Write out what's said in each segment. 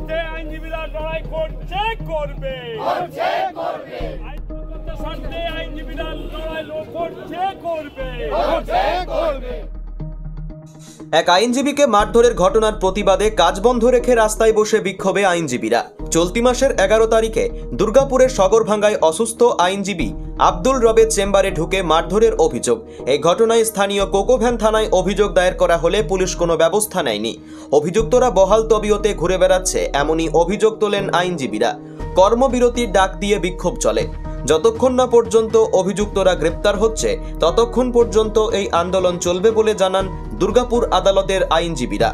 স্বার্থে আইনজীবীরা লড়াই করছে, করবে। আইনজীবীদের স্বার্থে আইনজীবীরা লড়াই করছে, করবে। এক আইনজীবীকে মারধরের ঘটনার প্রতিবাদে কাজ বন্ধ রেখে রাস্তায় বসে বিক্ষোভে আইনজীবীরা। চলতি মাসের 11 তারিখে দুর্গাপুরের সগরভাঙ্গায় অসুস্থ আইনজীবী আব্দুল রবের চেম্বারে ঢুকে মারধরের অভিযোগ। এই ঘটনায় স্থানীয় কোকোভ্যান থানায় অভিযোগ দায়ের করা হলে পুলিশ কোনো ব্যবস্থা নেয়নি। অভিযুক্তরা বহাল তবিয়তে ঘুরে বেড়াচ্ছে, এমনই অভিযোগ তোলেন আইনজীবীরা। কর্মবিরতির ডাক দিয়ে বিক্ষোভ চলে। যতক্ষণ না পর্যন্ত অভিযুক্তরা গ্রেপ্তার হচ্ছে ততক্ষণ পর্যন্ত এই আন্দোলন চলবে বলে জানান দুর্গাপুর আদালতের আইনজীবীরা।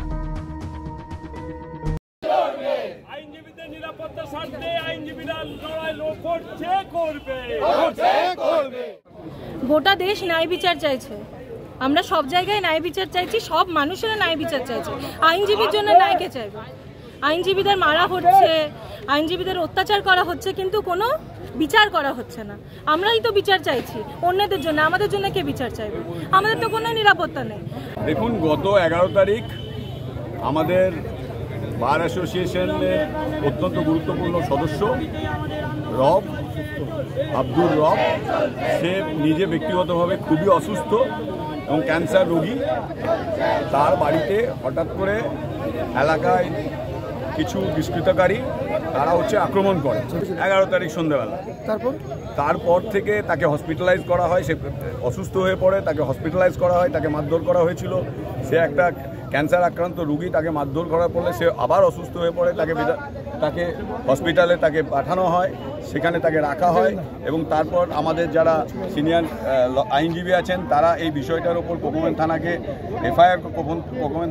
আইনজীবীদের নিরাপত্তার স্বার্থে আইনজীবীরা লড়াই করছে, করবে। গোটা দেশ ন্যায় বিচার চাইছে, আমরা সব জায়গায় ন্যায় বিচার চাইছি, সব মানুষেরা ন্যায় বিচার চাইছে। আইনজীবীর জন্য ন্যায়কে চাইবে। আইনজীবীদের মারা হচ্ছে, আইনজীবীদের অত্যাচার করা হচ্ছে, কিন্তু কোনো বিচার করা হচ্ছে না। আমরাই তো বিচার চাইছি অন্যদের জন্য, আমাদের জন্য কে বিচার চাইবে? আমাদের তো কোনো নিরাপত্তা নেই। দেখুন, গত 11 তারিখ আমাদের বার অ্যাসোসিয়েশনের অত্যন্ত গুরুত্বপূর্ণ সদস্য আব্দুল রব, সে নিজে ব্যক্তিগতভাবে খুবই অসুস্থ এবং ক্যান্সার রোগী। তার বাড়িতে হঠাৎ করে এলাকায় কিছু দুষ্কৃতকারী তারা আক্রমণ করে 11 তারিখ সন্ধ্যাবেলা। তারপর থেকে তাকে হসপিটালাইজ করা হয়। সে অসুস্থ হয়ে পড়ে, তাকে হসপিটালাইজ করা হয়, তাকে মারধর করা হয়েছিল। সে একটা ক্যান্সার আক্রান্ত রোগী, তাকে মারধর করার ফলে সে আবার অসুস্থ হয়ে পড়ে। তাকে হসপিটালে তাকে পাঠানো হয়, সেখানে তাকে রাখা হয় এবং তারপর আমাদের যারা সিনিয়র আইনজীবী আছেন তারা এই বিষয়টার ওপর কোকোভ্যান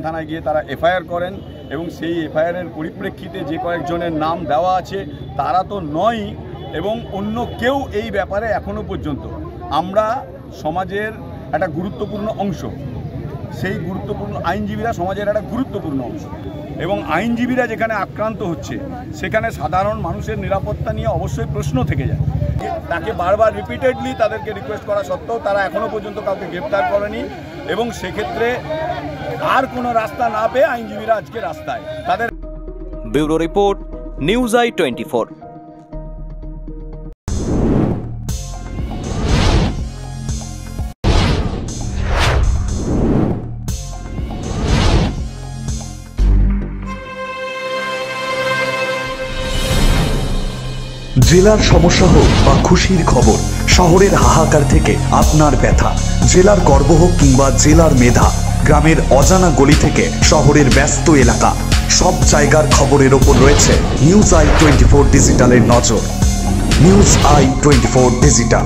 থানায় গিয়ে তারা এফআইআর করেন এবং সেই এফআইআরের পরিপ্রেক্ষিতে যে কয়েকজনের নাম দেওয়া আছে তারা তো নয় এবং অন্য কেউ এই ব্যাপারে এখনও পর্যন্ত, আমরা সমাজের একটা গুরুত্বপূর্ণ অংশ, সেই গুরুত্বপূর্ণ আইনজীবীরা সমাজের একটা গুরুত্বপূর্ণ অংশ এবং আইনজীবীরা যেখানে আক্রান্ত হচ্ছে সেখানে সাধারণ মানুষের নিরাপত্তা নিয়ে অবশ্যই প্রশ্ন থেকে যায়। তাকে বারবার রিপিটেডলি তাদেরকে রিকোয়েস্ট করা সত্ত্বেও তারা এখনও পর্যন্ত কাউকে গ্রেপ্তার করেনি এবং সেক্ষেত্রে আর কোনো রাস্তা না পেয়ে আইনজীবীরা আজকে রাস্তায়। তাদের ব্যুরো রিপোর্ট, নিউজ আই 24। জেলার সমস্যা হোক বা খুশির খবর, শহরের হাহাকার থেকে আপনার ব্যথা, জেলার গর্ব হোক কিংবা জেলার মেধা, গ্রামের অজানা গলি থেকে শহরের ব্যস্ত এলাকা, সব জায়গার খবরের ওপর রয়েছে নিউজ আই 24 ডিজিটালের নজর। News I 24 digital.